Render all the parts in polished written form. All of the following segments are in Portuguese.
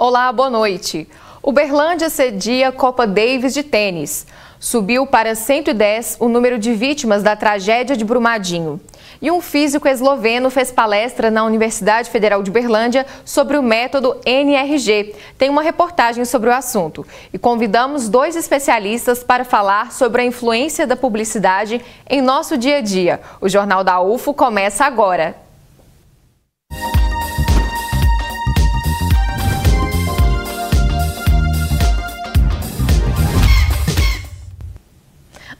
Olá, boa noite. Uberlândia cedia Copa Davis de tênis. Subiu para 110 o número de vítimas da tragédia de Brumadinho. E um físico esloveno fez palestra na Universidade Federal de Uberlândia sobre o método NRG. Tem uma reportagem sobre o assunto. E convidamos dois especialistas para falar sobre a influência da publicidade em nosso dia a dia. O Jornal da UFO começa agora.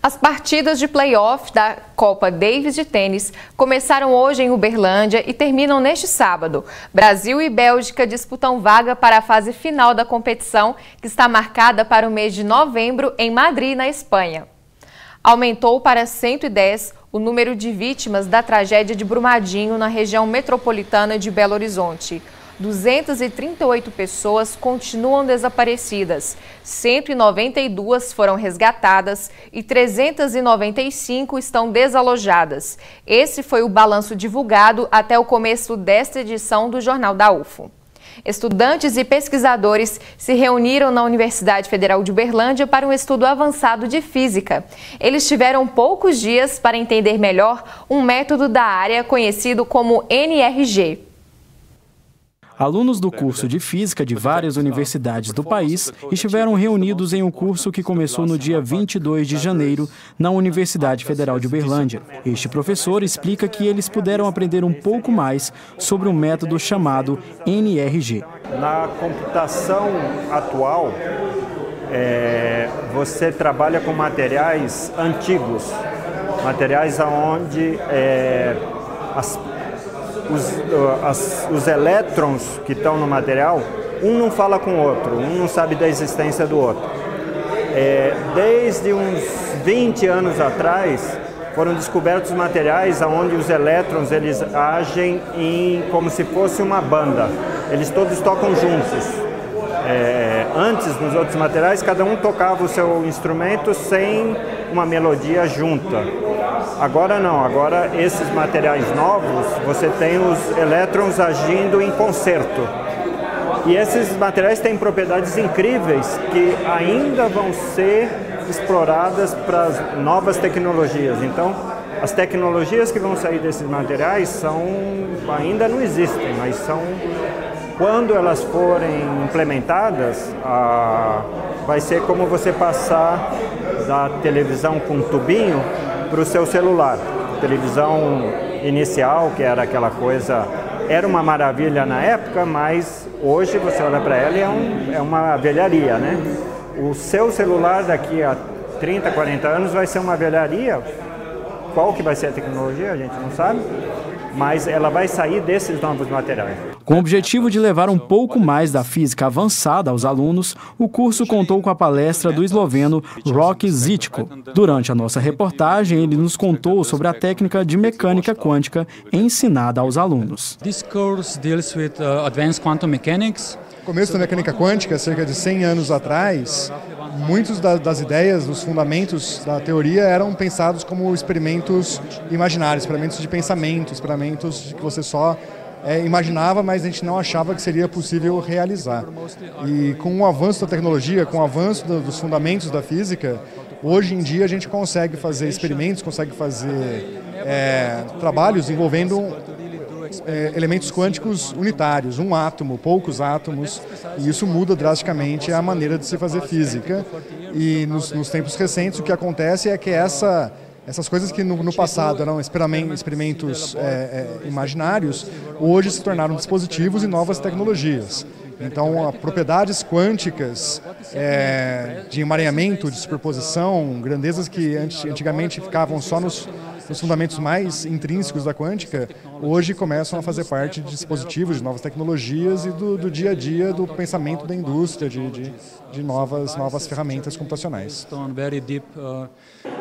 As partidas de play-off da Copa Davis de tênis começaram hoje em Uberlândia e terminam neste sábado. Brasil e Bélgica disputam vaga para a fase final da competição, que está marcada para o mês de novembro em Madrid, na Espanha. Aumentou para 110 o número de vítimas da tragédia de Brumadinho na região metropolitana de Belo Horizonte. 238 pessoas continuam desaparecidas, 192 foram resgatadas e 395 estão desalojadas. Esse foi o balanço divulgado até o começo desta edição do Jornal da UFO. Estudantes e pesquisadores se reuniram na Universidade Federal de Uberlândia para um estudo avançado de física. Eles tiveram poucos dias para entender melhor um método da área conhecido como NRG. Alunos do curso de Física de várias universidades do país estiveram reunidos em um curso que começou no dia 22 de janeiro na Universidade Federal de Uberlândia. Este professor explica que eles puderam aprender um pouco mais sobre um método chamado NRG. Na computação atual, você trabalha com materiais antigos, materiais onde os elétrons que estão no material, um não fala com o outro, um não sabe da existência do outro. Desde uns 20 anos atrás, foram descobertos materiais onde os elétrons eles agem como se fosse uma banda. Eles todos tocam juntos. Antes, nos outros materiais, cada um tocava o seu instrumento sem uma melodia junta. Agora não, agora esses materiais novos, você tem os elétrons agindo em concerto. E esses materiais têm propriedades incríveis que ainda vão ser exploradas para as novas tecnologias. Então, as tecnologias que vão sair desses materiais ainda não existem, mas quando elas forem implementadas, vai ser como você passar da televisão com tubinho para o seu celular. A televisão inicial, que era aquela coisa, era uma maravilha na época, mas hoje você olha para ela e é uma velharia, né? O seu celular daqui a 30, 40 anos vai ser uma velharia. Qual que vai ser a tecnologia, a gente não sabe, mas ela vai sair desses novos materiais. Com o objetivo de levar um pouco mais da física avançada aos alunos, o curso contou com a palestra do esloveno Rok Zitko. Durante a nossa reportagem, ele nos contou sobre a técnica de mecânica quântica ensinada aos alunos. This course deals with advanced quantum mechanics. No começo da mecânica quântica, cerca de 100 anos atrás, muitas das ideias, dos fundamentos da teoria eram pensados como experimentos imaginários, experimentos de pensamento, experimentos que você só imaginava, mas a gente não achava que seria possível realizar. E com o avanço da tecnologia, com o avanço dos fundamentos da física, hoje em dia a gente consegue fazer experimentos, consegue fazer trabalhos envolvendo elementos quânticos unitários, um átomo, poucos átomos, e isso muda drasticamente a maneira de se fazer física. E nos tempos recentes o que acontece é que essas coisas que no passado eram experimentos imaginários, hoje se tornaram dispositivos e novas tecnologias. Então, propriedades quânticas de emaranhamento, de superposição, grandezas que antigamente ficavam só nos fundamentos mais intrínsecos da quântica, hoje começam a fazer parte de dispositivos, de novas tecnologias e do dia a dia do pensamento da indústria, de novas ferramentas computacionais.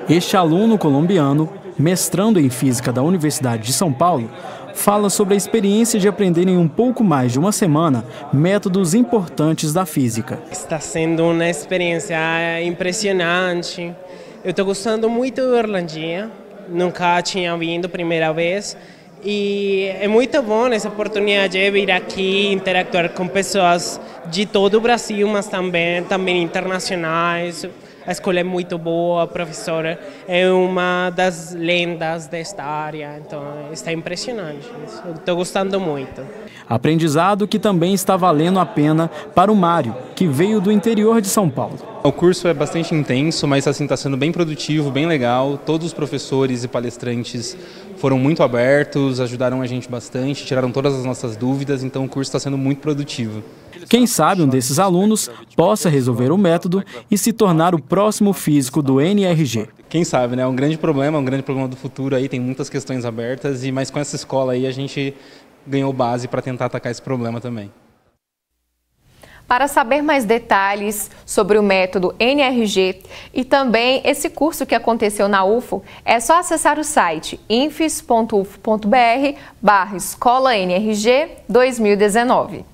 Este aluno colombiano, mestrando em Física da Universidade de São Paulo, fala sobre a experiência de aprender em um pouco mais de uma semana métodos importantes da física. Está sendo uma experiência impressionante. Eu estou gostando muito de Uberlândia. Nunca tinha vindo, primeira vez. E é muito bom essa oportunidade de vir aqui, interagir com pessoas de todo o Brasil, mas também internacionais. A escola é muito boa, a professora é uma das lendas desta área, então está impressionante. Estou gostando muito. Aprendizado que também está valendo a pena para o Mário, que veio do interior de São Paulo. O curso é bastante intenso, mas assim está sendo bem produtivo, bem legal. Todos os professores e palestrantes foram muito abertos, ajudaram a gente bastante, tiraram todas as nossas dúvidas, então o curso está sendo muito produtivo. Quem sabe um desses alunos possa resolver o método e se tornar o próximo físico do NRG. Quem sabe, né? É um grande problema do futuro aí, tem muitas questões abertas, mas com essa escola aí a gente ganhou base para tentar atacar esse problema também. Para saber mais detalhes sobre o método NRG e também esse curso que aconteceu na UFO, é só acessar o site infis.ufo.br/Escola NRG 2019.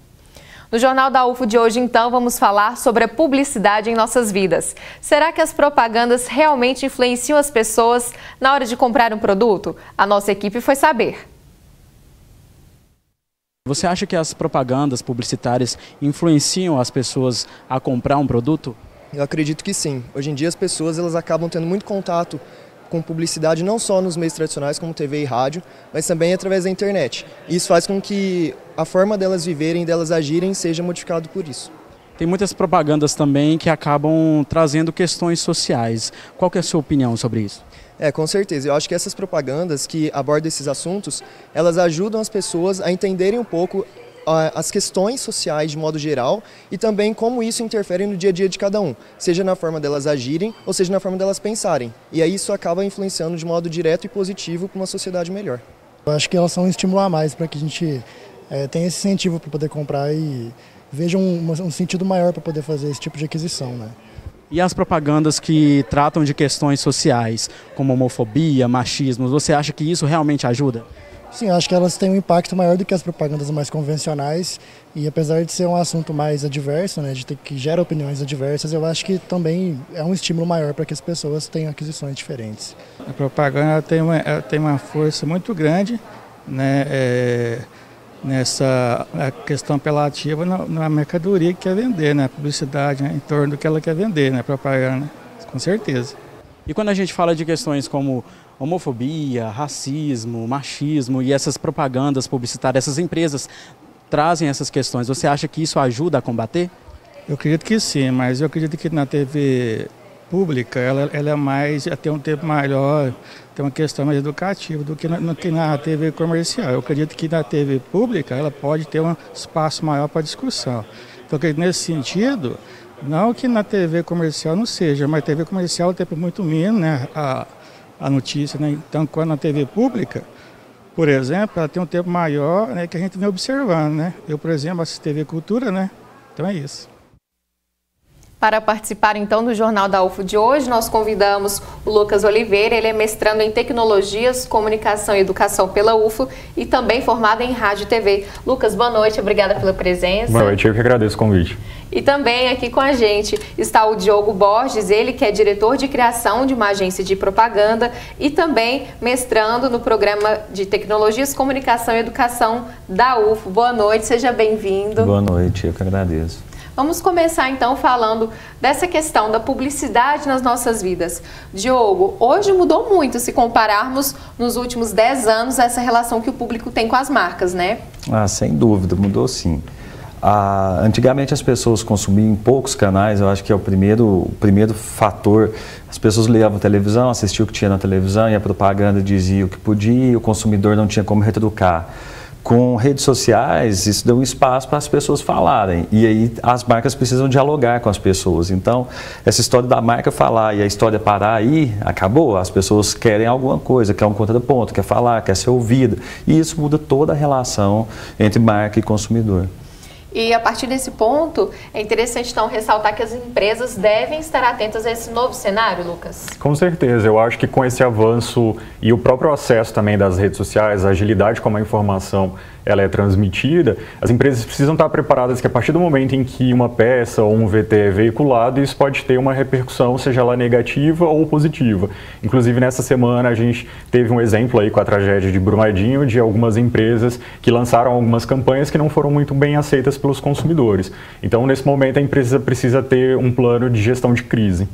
No Jornal da UFO de hoje, então, vamos falar sobre a publicidade em nossas vidas. Será que as propagandas realmente influenciam as pessoas na hora de comprar um produto? A nossa equipe foi saber. Você acha que as propagandas publicitárias influenciam as pessoas a comprar um produto? Eu acredito que sim. Hoje em dia as pessoas elas acabam tendo muito contato com publicidade não só nos meios tradicionais como TV e rádio, mas também através da internet. Isso faz com que a forma delas viverem, delas agirem, seja modificado por isso. Tem muitas propagandas também que acabam trazendo questões sociais. Qual que é a sua opinião sobre isso? Com certeza. Eu acho que essas propagandas que abordam esses assuntos, elas ajudam as pessoas a entenderem um pouco as questões sociais de modo geral e também como isso interfere no dia a dia de cada um, seja na forma delas agirem ou seja na forma delas pensarem. E aí isso acaba influenciando de modo direto e positivo para uma sociedade melhor. Eu acho que elas são um estímulo a mais para que a gente tenha esse incentivo para poder comprar e veja um sentido maior para poder fazer esse tipo de aquisição, né? E as propagandas que tratam de questões sociais, como homofobia, machismo, você acha que isso realmente ajuda? Sim, acho que elas têm um impacto maior do que as propagandas mais convencionais e apesar de ser um assunto mais adverso, né, que gera opiniões adversas, eu acho que também é um estímulo maior para que as pessoas tenham aquisições diferentes. A propaganda tem uma força muito grande, né, nessa questão apelativa na mercadoria que quer vender, né, a publicidade, né, em torno do que ela quer vender, né, propaganda, com certeza. E quando a gente fala de questões como homofobia, racismo, machismo e essas propagandas publicitárias, essas empresas trazem essas questões, você acha que isso ajuda a combater? Eu acredito que sim, mas eu acredito que na TV pública ela é mais, tem um tempo maior, tem uma questão mais educativa do que na TV comercial. Eu acredito que na TV pública ela pode ter um espaço maior para discussão. Então, nesse sentido, não que na TV comercial não seja, mas a TV comercial tem muito menos, né, a notícia, né? Então, quando na TV pública, por exemplo, ela tem um tempo maior, né, que a gente vem observando, né? Eu, por exemplo, assisto TV Cultura, né? Então é isso. Para participar então do Jornal da UFO de hoje, nós convidamos o Lucas Oliveira, ele é mestrando em Tecnologias, Comunicação e Educação pela UFO e também formado em Rádio e TV. Lucas, boa noite, obrigada pela presença. Boa noite, eu que agradeço o convite. E também aqui com a gente está o Diogo Borges, ele que é diretor de criação de uma agência de propaganda e também mestrando no programa de Tecnologias, Comunicação e Educação da UFO. Boa noite, seja bem-vindo. Boa noite, eu que agradeço. Vamos começar então falando dessa questão da publicidade nas nossas vidas. Diogo, hoje mudou muito se compararmos nos últimos 10 anos essa relação que o público tem com as marcas, né? Sem dúvida, mudou sim. Antigamente as pessoas consumiam em poucos canais, eu acho que é o primeiro fator. As pessoas ligavam a televisão, assistiam o que tinha na televisão e a propaganda dizia o que podia e o consumidor não tinha como retrucar. Com redes sociais, isso deu um espaço para as pessoas falarem e aí as marcas precisam dialogar com as pessoas. Então, essa história da marca falar e a história parar aí, acabou. As pessoas querem alguma coisa, quer um contraponto, quer falar, quer ser ouvida. E isso muda toda a relação entre marca e consumidor. E a partir desse ponto, é interessante então ressaltar que as empresas devem estar atentas a esse novo cenário, Lucas? Com certeza, eu acho que com esse avanço e o próprio acesso também das redes sociais, a agilidade como a informação ela é transmitida, as empresas precisam estar preparadas que a partir do momento em que uma peça ou um VT é veiculado, isso pode ter uma repercussão, seja ela negativa ou positiva. Inclusive, nessa semana, a gente teve um exemplo aí com a tragédia de Brumadinho, de algumas empresas que lançaram algumas campanhas que não foram muito bem aceitas pelos consumidores. Então, nesse momento, a empresa precisa ter um plano de gestão de crise.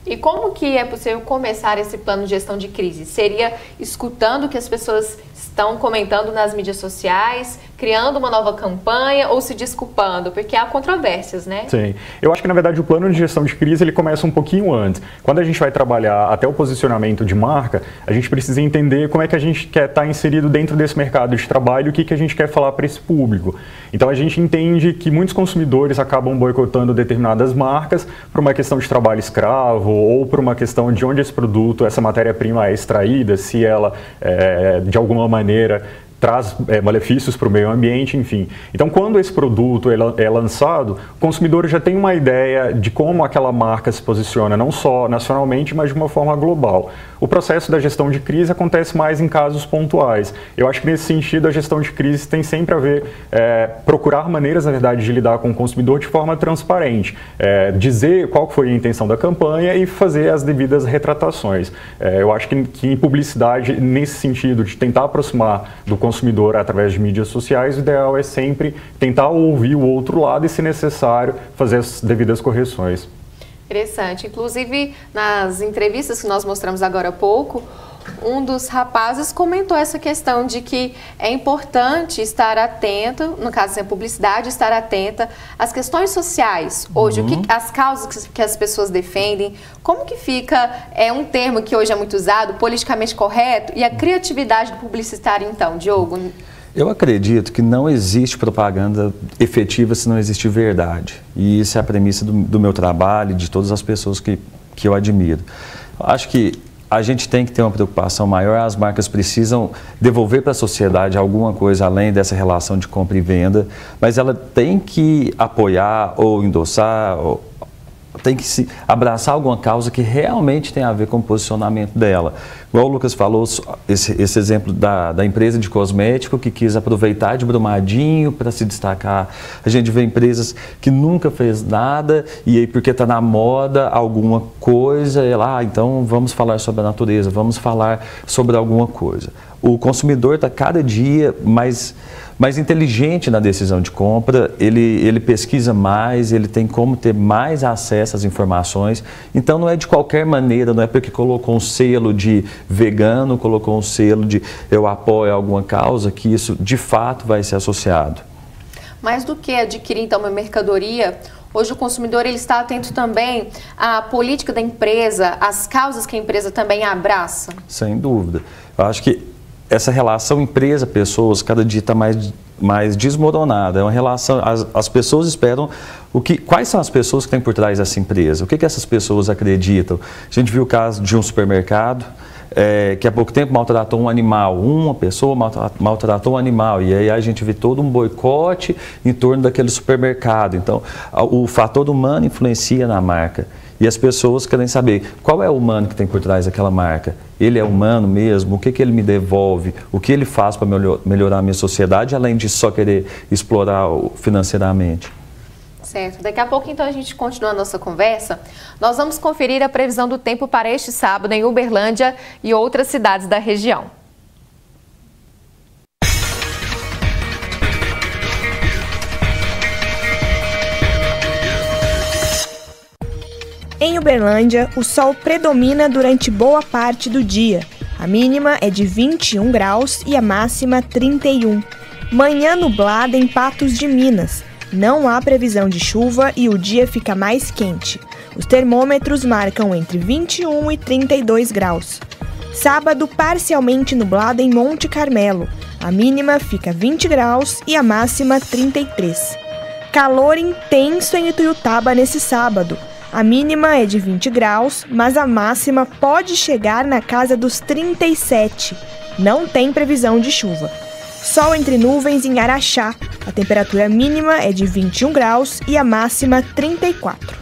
E como que é possível começar esse plano de gestão de crise? Seria escutando o que as pessoas estão comentando nas mídias sociais, criando uma nova campanha ou se desculpando? Porque há controvérsias, né? Sim. Eu acho que, na verdade, o plano de gestão de crise ele começa um pouquinho antes. Quando a gente vai trabalhar até o posicionamento de marca, a gente precisa entender como é que a gente quer estar inserido dentro desse mercado de trabalho e o que a gente quer falar para esse público. Então, a gente entende que muitos consumidores acabam boicotando determinadas marcas por uma questão de trabalho escravo ou por uma questão de onde esse produto, essa matéria-prima é extraída, se ela, de alguma maneira, traz malefícios para o meio ambiente, enfim. Então, quando esse produto é lançado, o consumidor já tem uma ideia de como aquela marca se posiciona, não só nacionalmente, mas de uma forma global. O processo da gestão de crise acontece mais em casos pontuais. Eu acho que, nesse sentido, a gestão de crise tem sempre a ver, procurar maneiras, na verdade, de lidar com o consumidor de forma transparente, dizer qual foi a intenção da campanha e fazer as devidas retratações. Eu acho que em publicidade, nesse sentido, de tentar aproximar do consumidor através de mídias sociais, o ideal é sempre tentar ouvir o outro lado e, se necessário, fazer as devidas correções. Interessante. Inclusive, nas entrevistas que nós mostramos agora há pouco, um dos rapazes comentou essa questão de que é importante estar atento, no caso da publicidade, estar atenta às questões sociais. Hoje, as causas que as pessoas defendem, como que fica, um termo que hoje é muito usado, politicamente correto, e a criatividade do publicitário, então, Diogo? Eu acredito que não existe propaganda efetiva se não existir verdade. E isso é a premissa do meu trabalho e de todas as pessoas que eu admiro. Eu acho que a gente tem que ter uma preocupação maior, as marcas precisam devolver para a sociedade alguma coisa além dessa relação de compra e venda, mas ela tem que apoiar ou endossar, tem que se abraçar alguma causa que realmente tem a ver com o posicionamento dela. Igual o Lucas falou, esse exemplo da empresa de cosmético que quis aproveitar de Brumadinho para se destacar. A gente vê empresas que nunca fez nada e aí porque está na moda alguma coisa, então vamos falar sobre a natureza, vamos falar sobre alguma coisa. O consumidor está cada dia mais inteligente na decisão de compra, ele pesquisa mais, ele tem como ter mais acesso às informações. Então não é de qualquer maneira, não é porque colocou um selo de vegano, colocou um selo de eu apoio alguma causa, que isso de fato vai ser associado. Mais do que adquirir então uma mercadoria, hoje o consumidor ele está atento também à política da empresa, às causas que a empresa também abraça? Sem dúvida. Eu acho que essa relação empresa-pessoas cada dia está mais desmoronada. É uma relação, as pessoas esperam quais são as pessoas que têm por trás dessa empresa, o que essas pessoas acreditam. A gente viu o caso de um supermercado que há pouco tempo maltratou um animal, uma pessoa maltratou um animal, e aí a gente vê todo um boicote em torno daquele supermercado. Então, o fator humano influencia na marca. E as pessoas querem saber qual é o humano que tem por trás daquela marca. Ele é humano mesmo? O que ele me devolve? O que ele faz para melhorar a minha sociedade, além de só querer explorar financeiramente? Certo. Daqui a pouco, então, a gente continua a nossa conversa. Nós vamos conferir a previsão do tempo para este sábado em Uberlândia e outras cidades da região. Em Uberlândia, o sol predomina durante boa parte do dia. A mínima é de 21 graus e a máxima 31. Manhã nublada em Patos de Minas. Não há previsão de chuva e o dia fica mais quente. Os termômetros marcam entre 21 e 32 graus. Sábado parcialmente nublado em Monte Carmelo. A mínima fica 20 graus e a máxima 33. Calor intenso em Ituiutaba nesse sábado. A mínima é de 20 graus, mas a máxima pode chegar na casa dos 37. Não tem previsão de chuva. Sol entre nuvens em Araxá. A temperatura mínima é de 21 graus e a máxima 34.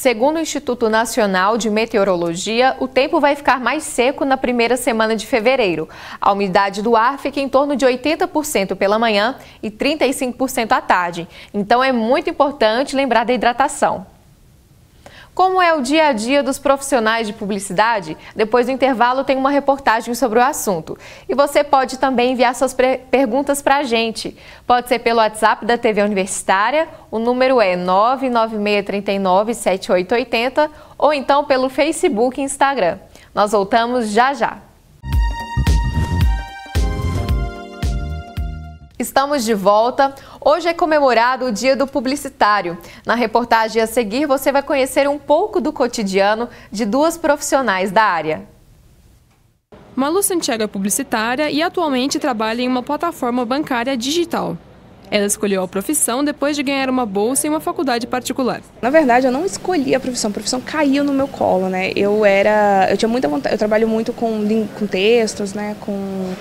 Segundo o Instituto Nacional de Meteorologia, o tempo vai ficar mais seco na primeira semana de fevereiro. A umidade do ar fica em torno de 80% pela manhã e 35% à tarde. Então é muito importante lembrar da hidratação. Como é o dia a dia dos profissionais de publicidade? Depois do intervalo tem uma reportagem sobre o assunto. E você pode também enviar suas perguntas para a gente. Pode ser pelo WhatsApp da TV Universitária, o número é 996397880 ou então pelo Facebook e Instagram. Nós voltamos já já. Estamos de volta. Hoje é comemorado o Dia do Publicitário. Na reportagem a seguir, você vai conhecer um pouco do cotidiano de duas profissionais da área. Malu Santiago é publicitária e atualmente trabalha em uma plataforma bancária digital. Ela escolheu a profissão depois de ganhar uma bolsa em uma faculdade particular. Na verdade, eu não escolhi a profissão caiu no meu colo, né? Eu tinha muita vontade, eu trabalho muito com textos, né? Com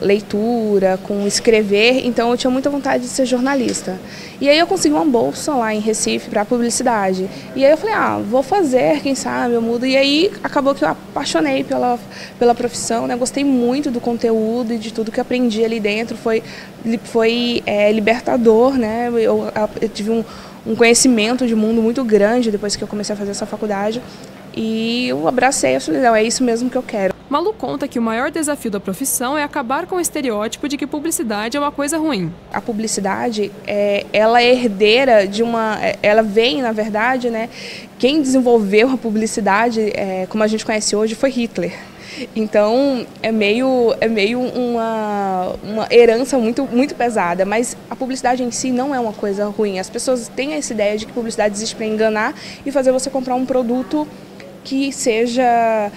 leitura, com escrever, então eu tinha muita vontade de ser jornalista. E aí eu consegui uma bolsa lá em Recife para publicidade. E aí eu falei, vou fazer, quem sabe eu mudo. E aí acabou que eu apaixonei pela profissão, né? Gostei muito do conteúdo e de tudo que aprendi ali dentro, foi libertador, né? Eu tive um conhecimento de mundo muito grande depois que eu comecei a fazer essa faculdade. E eu abracei, eu falei, não, é isso mesmo que eu quero. Malu conta que o maior desafio da profissão é acabar com o estereótipo de que publicidade é uma coisa ruim. A publicidade, ela é herdeira de ela vem, na verdade, né? Quem desenvolveu a publicidade, como a gente conhece hoje, foi Hitler. Então, é meio uma herança muito, muito pesada, mas a publicidade em si não é uma coisa ruim. As pessoas têm essa ideia de que publicidade existe para enganar e fazer você comprar um produto que seja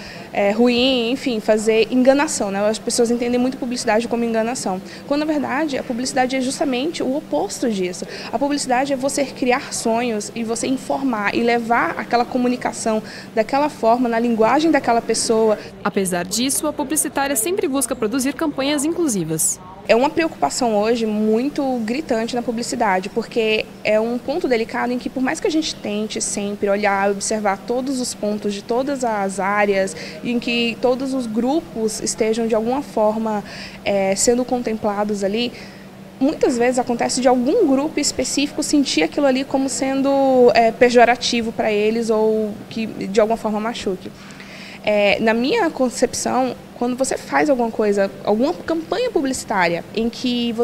ruim, enfim, fazer enganação, né? As pessoas entendem muito publicidade como enganação, quando na verdade a publicidade é justamente o oposto disso. A publicidade é você criar sonhos e você informar e levar aquela comunicação daquela forma, na linguagem daquela pessoa. Apesar disso, a publicitária sempre busca produzir campanhas inclusivas. É uma preocupação hoje muito gritante na publicidade, porque é um ponto delicado em que, por mais que a gente tente sempre olhar e observar todos os pontos de todas as áreas, em que todos os grupos estejam de alguma forma sendo contemplados ali, muitas vezes acontece de algum grupo específico sentir aquilo ali como sendo pejorativo para eles ou que de alguma forma machuque. Na minha concepção, quando você faz alguma coisa, alguma campanha publicitária em que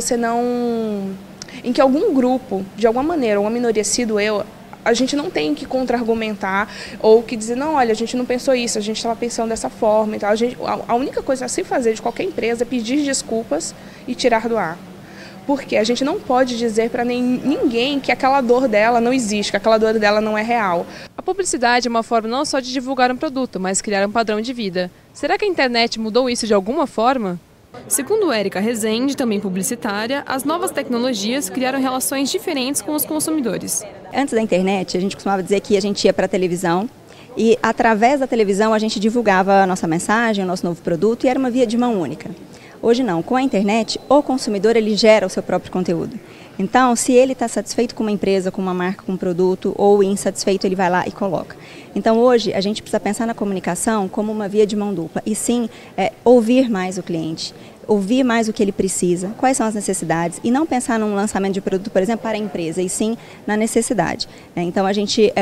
em que algum grupo, de alguma maneira, uma minoria, sido eu, a gente não tem que contra-argumentar ou que dizer, não, olha, a gente não pensou isso, a gente estava pensando dessa forma e tal. A única coisa a se fazer de qualquer empresa é pedir desculpas e tirar do ar. Porque a gente não pode dizer para ninguém que aquela dor dela não existe, que aquela dor dela não é real. A publicidade é uma forma não só de divulgar um produto, mas criar um padrão de vida. Será que a internet mudou isso de alguma forma? Segundo Érica Rezende, também publicitária, as novas tecnologias criaram relações diferentes com os consumidores. Antes da internet, a gente costumava dizer que a gente ia para a televisão e através da televisão a gente divulgava a nossa mensagem, o nosso novo produto e era uma via de mão única. Hoje não, com a internet, o consumidor ele gera o seu próprio conteúdo. Então, se ele está satisfeito com uma empresa, com uma marca, com um produto, ou insatisfeito, ele vai lá e coloca. Então, hoje, a gente precisa pensar na comunicação como uma via de mão dupla, e sim, ouvir mais o cliente, ouvir mais o que ele precisa, quais são as necessidades, e não pensar num lançamento de produto, por exemplo, para a empresa, e sim na necessidade. Então, a gente,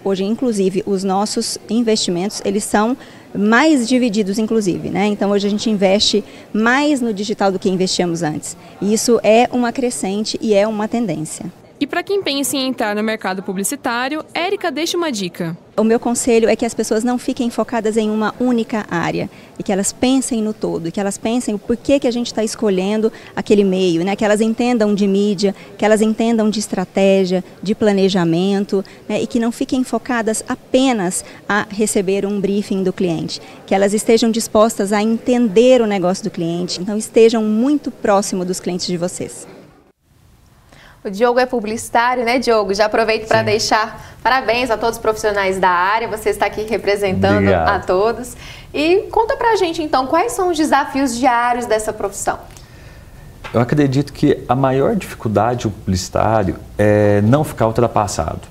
hoje, inclusive, os nossos investimentos, eles são mais divididos, inclusive, né? Então, hoje a gente investe mais no digital do que investíamos antes. E isso é uma crescente e é uma tendência. E para quem pensa em entrar no mercado publicitário, Érica deixa uma dica. O meu conselho é que as pessoas não fiquem focadas em uma única área e que elas pensem no todo, que elas pensem o porquê que a gente está escolhendo aquele meio, né? Que elas entendam de mídia, que elas entendam de estratégia, de planejamento, né? E que não fiquem focadas apenas a receber um briefing do cliente, que elas estejam dispostas a entender o negócio do cliente, então estejam muito próximo dos clientes de vocês. O Diogo é publicitário, né, Diogo? Já aproveito para deixar parabéns a todos os profissionais da área. Você está aqui representando a todos. E conta pra gente, então, quais são os desafios diários dessa profissão? Eu acredito que a maior dificuldade do publicitário é não ficar ultrapassado.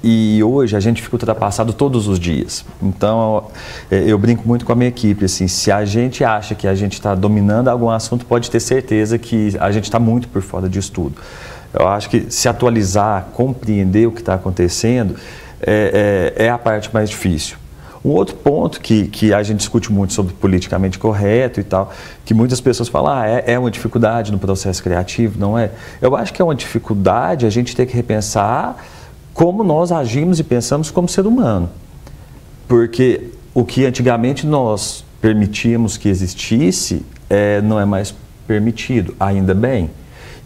e hoje a gente fica ultrapassado todos os dias. Então, eu brinco muito com a minha equipe, assim, se a gente acha que a gente está dominando algum assunto, pode ter certeza que a gente está muito por fora disso tudo. Eu acho que se atualizar, compreender o que está acontecendo, é a parte mais difícil. Um outro ponto que a gente discute muito sobre politicamente correto e tal, que muitas pessoas falam, é uma dificuldade no processo criativo, não é? Eu acho que é uma dificuldade a gente ter que repensar como nós agimos e pensamos como ser humano. Porque o que antigamente nós permitíamos que existisse, não é mais permitido, ainda bem.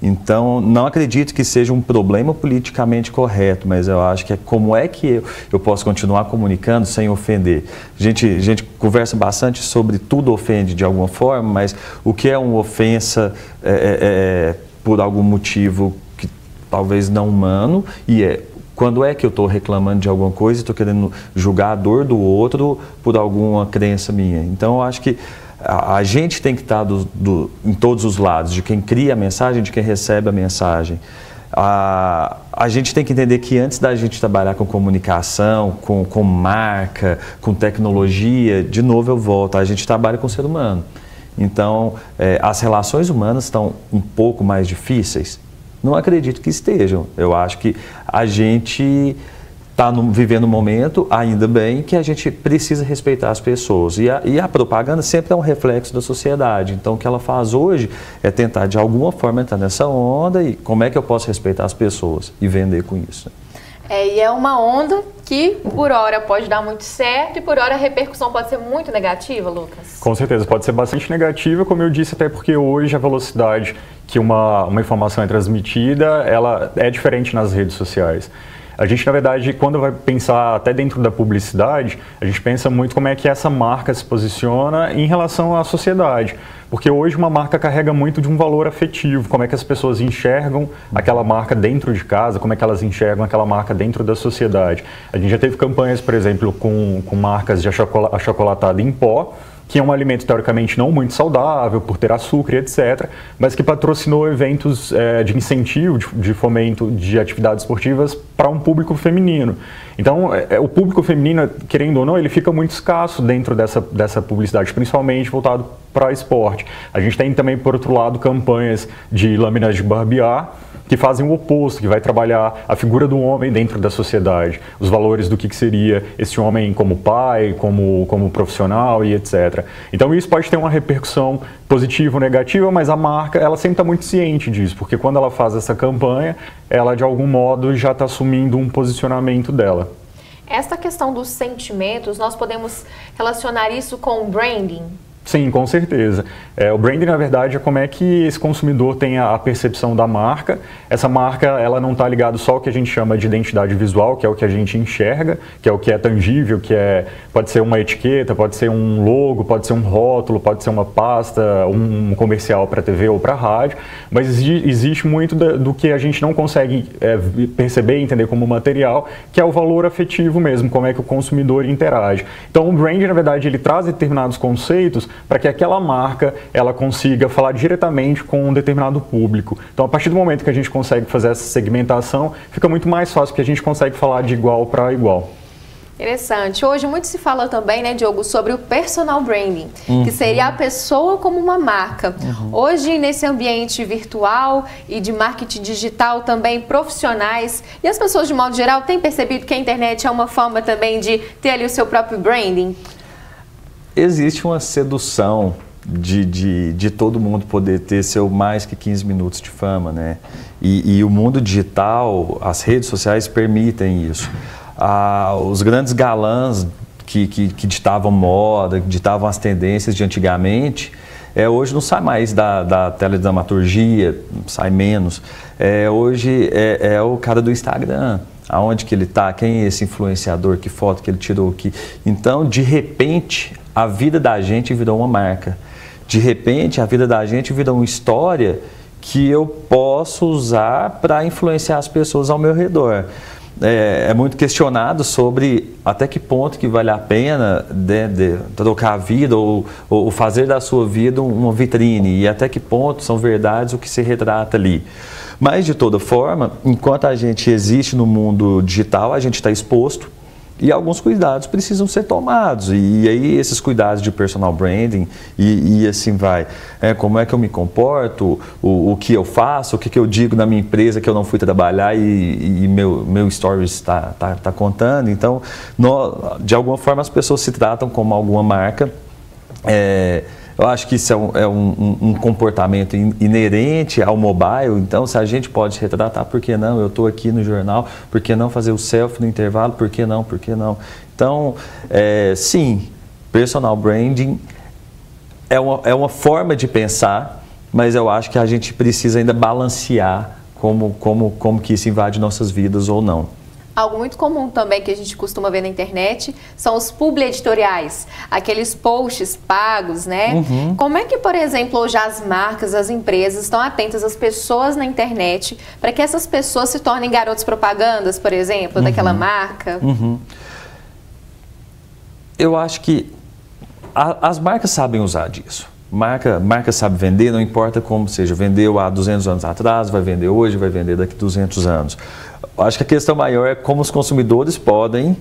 Então, não acredito que seja um problema politicamente correto, mas eu acho que é como é que eu posso continuar comunicando sem ofender. A gente conversa bastante sobre tudo ofende de alguma forma, mas o que é uma ofensa por algum motivo que talvez não humano, e quando é que eu estou reclamando de alguma coisa e estou querendo julgar a dor do outro por alguma crença minha. Então, eu acho que a gente tem que estar em todos os lados, de quem cria a mensagem, de quem recebe a mensagem. A gente tem que entender que antes da gente trabalhar com comunicação, com marca, com tecnologia, de novo eu volto, a gente trabalha com o ser humano. Então, as relações humanas estão um pouco mais difíceis? Não acredito que estejam. Eu acho que a gente está vivendo um momento, ainda bem, que a gente precisa respeitar as pessoas. E a propaganda sempre é um reflexo da sociedade. Então, o que ela faz hoje é tentar, de alguma forma, entrar nessa onda e como é que eu posso respeitar as pessoas e vender com isso. E é uma onda que, por hora, pode dar muito certo e, por hora, a repercussão pode ser muito negativa, Lucas? Com certeza, pode ser bastante negativa, como eu disse, até porque hoje a velocidade que uma informação é transmitida, ela é diferente nas redes sociais. A gente, na verdade, quando vai pensar até dentro da publicidade, a gente pensa muito como é que essa marca se posiciona em relação à sociedade. Porque hoje uma marca carrega muito de um valor afetivo, como é que as pessoas enxergam aquela marca dentro de casa, como é que elas enxergam aquela marca dentro da sociedade. A gente já teve campanhas, por exemplo, com marcas de achocolatado em pó, que é um alimento teoricamente não muito saudável, por ter açúcar e etc., mas que patrocinou eventos de incentivo, de fomento de atividades esportivas para um público feminino. Então, o público feminino, querendo ou não, ele fica muito escasso dentro dessa publicidade, principalmente voltado para esporte. A gente tem também, por outro lado, campanhas de lâminas de barbear, que fazem o oposto, que vai trabalhar a figura do homem dentro da sociedade, os valores do que seria esse homem como pai, como profissional e etc. Então isso pode ter uma repercussão positiva ou negativa, mas a marca ela sempre está muito ciente disso, porque quando ela faz essa campanha, ela de algum modo já está assumindo um posicionamento dela. Esta questão dos sentimentos, nós podemos relacionar isso com o branding? Sim, com certeza. O branding, na verdade, é como é que esse consumidor tem a percepção da marca. Essa marca, ela não está ligada só ao que a gente chama de identidade visual, que é o que a gente enxerga, que é o que é tangível, pode ser uma etiqueta, pode ser um logo, pode ser um rótulo, pode ser uma pasta, um comercial para TV ou para rádio, mas existe muito do que a gente não consegue perceber e entender como material, que é o valor afetivo mesmo, como é que o consumidor interage. Então, o branding, na verdade, ele traz determinados conceitos para que aquela marca ela consiga falar diretamente com um determinado público. Então, a partir do momento que a gente consegue fazer essa segmentação, fica muito mais fácil, porque a gente consegue falar de igual para igual. Interessante. Hoje muito se fala também, né, Diogo, sobre o personal branding, que seria a pessoa como uma marca. Hoje, nesse ambiente virtual e de marketing digital também profissionais, e as pessoas de modo geral têm percebido que a internet é uma forma também de ter ali o seu próprio branding? Existe uma sedução de todo mundo poder ter seu mais que 15 minutos de fama, né? E o mundo digital, as redes sociais permitem isso. Os grandes galãs que ditavam moda, que ditavam as tendências de antigamente, hoje não sai mais da teledramaturgia, sai menos. Hoje é o cara do Instagram. Aonde que ele está, quem é esse influenciador, que foto que ele tirou aqui. Então, de repente, a vida da gente virou uma marca. De repente, a vida da gente virou uma história que eu posso usar para influenciar as pessoas ao meu redor. é muito questionado sobre até que ponto que vale a pena de trocar a vida ou fazer da sua vida uma vitrine, e até que ponto são verdades o que se retrata ali. Mas, de toda forma, enquanto a gente existe no mundo digital, a gente está exposto e alguns cuidados precisam ser tomados. E aí esses cuidados de personal branding e assim vai. Como é que eu me comporto, o que eu faço, o que eu digo na minha empresa que eu não fui trabalhar e meu stories está contando. Então, de alguma forma as pessoas se tratam como alguma marca. Eu acho que isso é um comportamento inerente ao mobile. Então, se a gente pode retratar, por que não? Eu estou aqui no jornal, por que não fazer o selfie no intervalo? Por que não? Por que não? Então, sim, personal branding é uma forma de pensar, mas eu acho que a gente precisa ainda balancear como que isso invade nossas vidas ou não. Algo muito comum também que a gente costuma ver na internet são os publi editoriais, aqueles posts pagos, né? Uhum. Como é que, por exemplo, hoje as marcas, as empresas estão atentas às pessoas na internet para que essas pessoas se tornem garotos propagandas, por exemplo, daquela marca? Uhum. Eu acho que as marcas sabem usar disso. Marca sabe vender, não importa como seja. Vendeu há 200 anos atrás, vai vender hoje, vai vender daqui a 200 anos. Acho que a questão maior é como os consumidores podem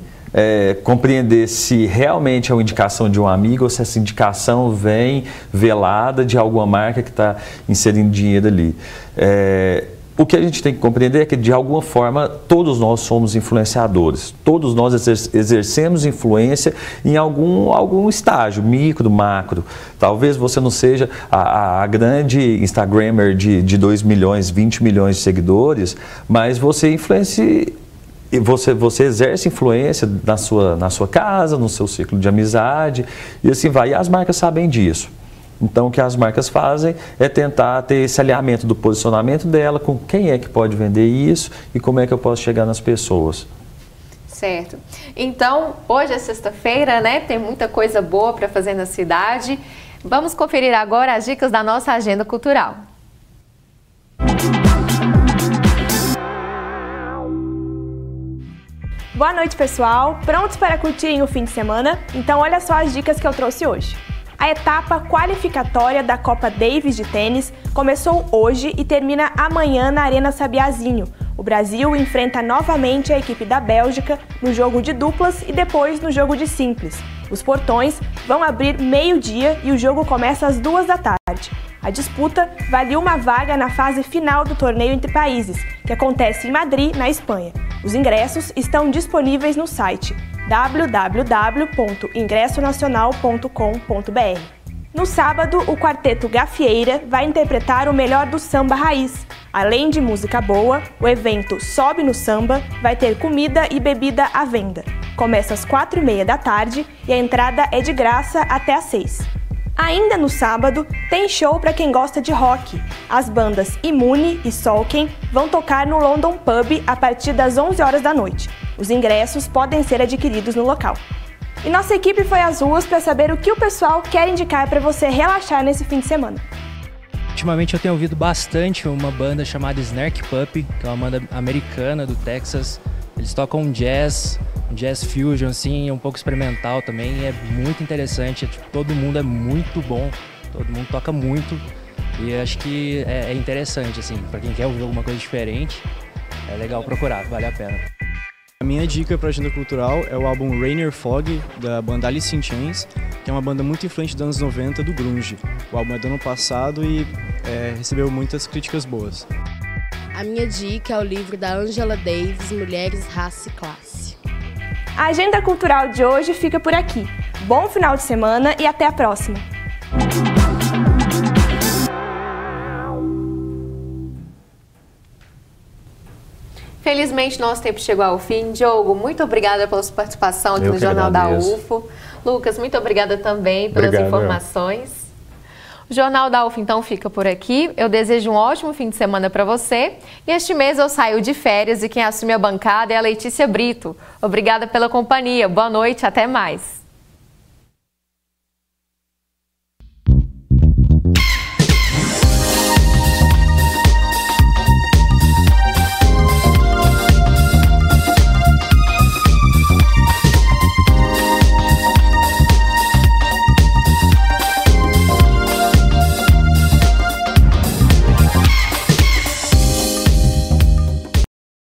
compreender se realmente é uma indicação de um amigo ou se essa indicação vem velada de alguma marca que está inserindo dinheiro ali. O que a gente tem que compreender é que, de alguma forma, todos nós somos influenciadores. Todos nós exercemos influência em algum estágio, micro, macro. Talvez você não seja a grande Instagrammer de 2 milhões, 20 milhões de seguidores, mas você influencia... Você exerce influência na sua casa, no seu ciclo de amizade, e assim vai. E as marcas sabem disso. Então, o que as marcas fazem é tentar ter esse alinhamento do posicionamento dela com quem é que pode vender isso e como é que eu posso chegar nas pessoas. Certo. Então, hoje é sexta-feira, né? Tem muita coisa boa para fazer na cidade. Vamos conferir agora as dicas da nossa agenda cultural. Boa noite, pessoal! Prontos para curtirem o fim de semana? Então olha só as dicas que eu trouxe hoje. A etapa qualificatória da Copa Davis de tênis começou hoje e termina amanhã na Arena Sabiazinho. O Brasil enfrenta novamente a equipe da Bélgica no jogo de duplas e depois no jogo de simples. Os portões vão abrir meio-dia e o jogo começa às 2 da tarde. A disputa vale uma vaga na fase final do torneio entre países, que acontece em Madrid, na Espanha. Os ingressos estão disponíveis no site www.ingressonacional.com.br. No sábado, o quarteto Gafieira vai interpretar o melhor do samba raiz. Além de música boa, o evento Sobe no Samba vai ter comida e bebida à venda. Começa às 4h30 da tarde e a entrada é de graça até às 6. Ainda no sábado, tem show para quem gosta de rock. As bandas Imune e Solken vão tocar no London Pub a partir das 11 horas da noite. Os ingressos podem ser adquiridos no local. E nossa equipe foi às ruas para saber o que o pessoal quer indicar para você relaxar nesse fim de semana. Ultimamente eu tenho ouvido bastante uma banda chamada Snark Puppy, que é uma banda americana do Texas. Eles tocam um jazz fusion, assim, um pouco experimental também, é muito interessante, todo mundo é muito bom, todo mundo toca muito e acho que é interessante, assim, para quem quer ouvir alguma coisa diferente, é legal procurar, vale a pena. A minha dica para a agenda cultural é o álbum Rainier Fog, da banda Alice in Chains, que é uma banda muito influente dos anos 90 do grunge. O álbum é do ano passado e recebeu muitas críticas boas. A minha dica é o livro da Angela Davis, Mulheres, Raça e Classe. A agenda cultural de hoje fica por aqui. Bom final de semana e até a próxima! Felizmente, nosso tempo chegou ao fim. Diogo, muito obrigada pela sua participação aqui no Jornal da UFO. Lucas, muito obrigada também pelas informações. O Jornal da UFO, então, fica por aqui. Eu desejo um ótimo fim de semana para você. E este mês eu saio de férias e quem assume a bancada é a Letícia Brito. Obrigada pela companhia. Boa noite, até mais.